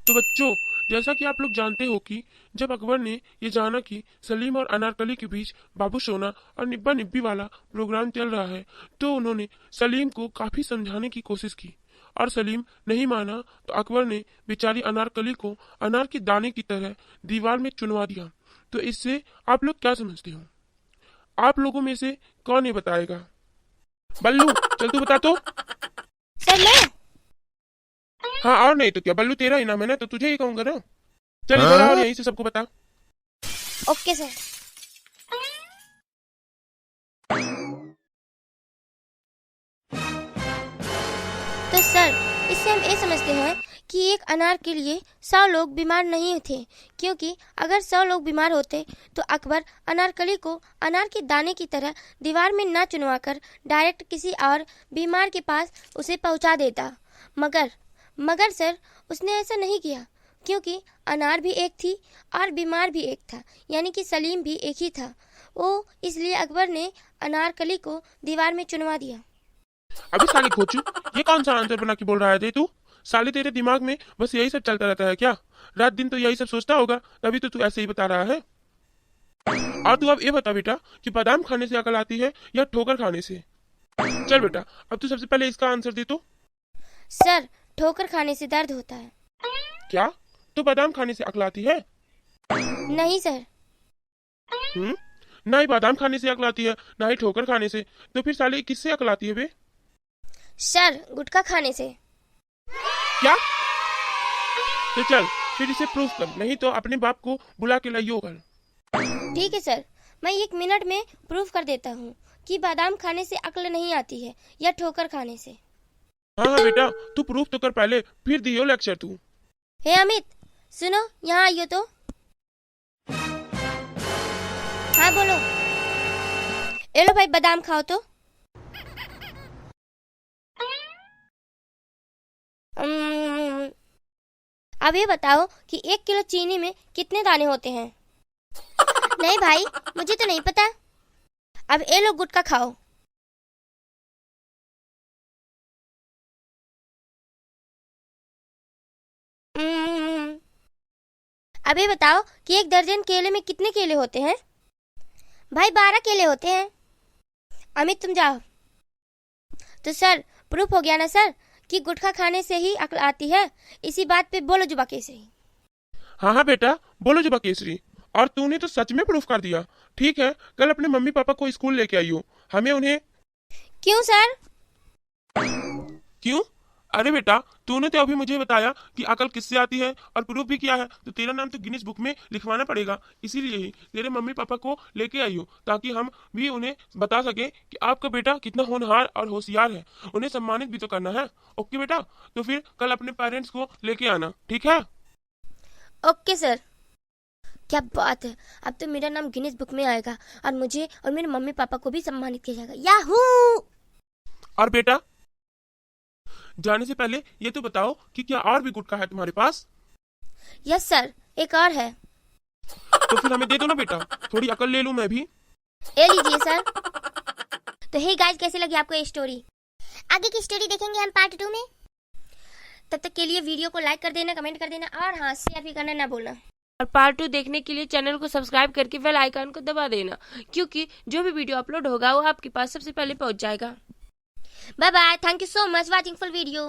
तो बच्चों, जैसा कि आप लोग जानते हो कि जब अकबर ने ये जाना कि सलीम और अनारकली के बीच बाबू सोना और निब्बा निब्बी वाला प्रोग्राम चल रहा है, तो उन्होंने सलीम को काफी समझाने की कोशिश की और सलीम नहीं माना। तो अकबर ने बेचारी अनारकली को अनार के दाने की तरह दीवार में चुनवा दिया। तो इससे आप लोग क्या समझते हो? आप लोगों में से कौन ये बताएगा? बल्लू, चल तू बता तो। सर मैं। हाँ, और नहीं तो क्या, बल्लू तेरा इनाम है ना, तो तुझे ही कहूंगा ना। चल इधर आ और यहीं से सबको बता। Okay sir. तो सर, इससे हम ये समझते हैं कि एक अनार के लिए 100 लोग बीमार नहीं थे, क्योंकि अगर 100 लोग बीमार होते तो अकबर अनारकली को अनार के दाने की तरह दीवार में न चुनवाकर डायरेक्ट किसी और बीमार के पास उसे पहुंचा देता। मगर सर, उसने ऐसा नहीं किया, क्योंकि अनार भी एक थी और बीमार भी एक था, यानी कि सलीम भी एक ही था। वो इसलिए अकबर ने अनारकली को दीवार में चुनवा दिया। अभी साले खोचू, ये कौन सा आंसर बना के बोल रहा है तू? साले तेरे दिमाग में बस यही सब चलता रहता है क्या? रात दिन तो यही सब सोचता होगा, तभी तो तू ऐसे ही बता रहा है। और तू अब ये बता बेटा कि बादाम खाने से अकल आती है या ठोकर खाने से? चल बेटा, अब तू सबसे पहले इसका आंसर दे तो। सर, ठोकर खाने से दर्द होता है। क्या? तो बादाम खाने से अकल आती है? नहीं सर। ना ही बादाम खाने से अकल आती है, ना ही ठोकर खाने से, तो फिर साले किससे अकल आती है बे? सर, गुटखा खाने से। क्या? तो चल फिर इसे प्रूव कर, नहीं तो अपने बाप को बुला के लाइयो कल। ठीक है सर, मैं 1 मिनट में प्रूफ कर देता हूँ कि बादाम खाने से अक्ल नहीं आती है या ठोकर खाने से। हाँ हाँ बेटा, तू प्रूफ तो कर पहले, फिर दियो लेक्चर तू। हे अमित, सुनो, यहाँ आइयो तो। हाँ बोलो। ए लो भाई, बादाम खाओ तो। उम्म, अब ये बताओ कि 1 किलो चीनी में कितने दाने होते हैं? नहीं भाई, मुझे तो नहीं पता। अब ए लो, गुटखा खाओ। उम्म, अब ये बताओ कि 1 दर्जन केले में कितने केले होते हैं? भाई 12 केले होते हैं। अमित तुम जाओ। तो सर, प्रूफ हो गया ना सर कि गुटखा खाने से ही अक्ल आती है। इसी बात पे बोलो जुबा कैसे ही। हाँ हाँ बेटा, बोलो जुबा केसरी। और तूने तो सच में प्रूफ कर दिया। ठीक है, कल अपने मम्मी पापा को स्कूल लेके आइयो, हमें उन्हें। क्यों सर? क्यों? अरे बेटा, तूने तो अभी मुझे बताया कि अकल किससे आती है और प्रूफ भी किया है, तो तेरा नाम तो गिनीज बुक में लिखवाना पड़ेगा। इसीलिए ही तेरे मम्मी पापा को लेके आइयो, ताकि हम भी उन्हें बता सके कि आपका बेटा कितना होनहार और होशियार है। उन्हें सम्मानित भी तो करना है। ओके बेटा, तो फिर कल अपने पेरेंट्स को लेके आना, ठीक है? Okay sir. क्या बात है, अब तो मेरा नाम गिनीज बुक में आएगा और मुझे और मेरे मम्मी पापा को भी सम्मानित किया जाएगा। याहू! और बेटा, जाने से पहले ये तो बताओ कि क्या और भी गुटखा है तुम्हारे पास? यस सर, एक और है। तो फिर हमें दे दो ना बेटा, थोड़ी अकल ले लूं मैं भी। ये लीजिए सर। तो हे गाइस, कैसी लगी आपको ये स्टोरी? आगे की स्टोरी देखेंगे हम पार्ट 2 में। तब तक के लिए वीडियो को लाइक कर देना, कमेंट कर देना और हाँ, शेयर भी करना ना भूलना। और पार्ट 2 देखने के लिए चैनल को सब्सक्राइब करके बेल आइकन को दबा देना, क्योंकि जो भी वीडियो अपलोड होगा वो आपके पास सबसे पहले पहुंच जाएगा। Bye bye, thank you so much watching full video.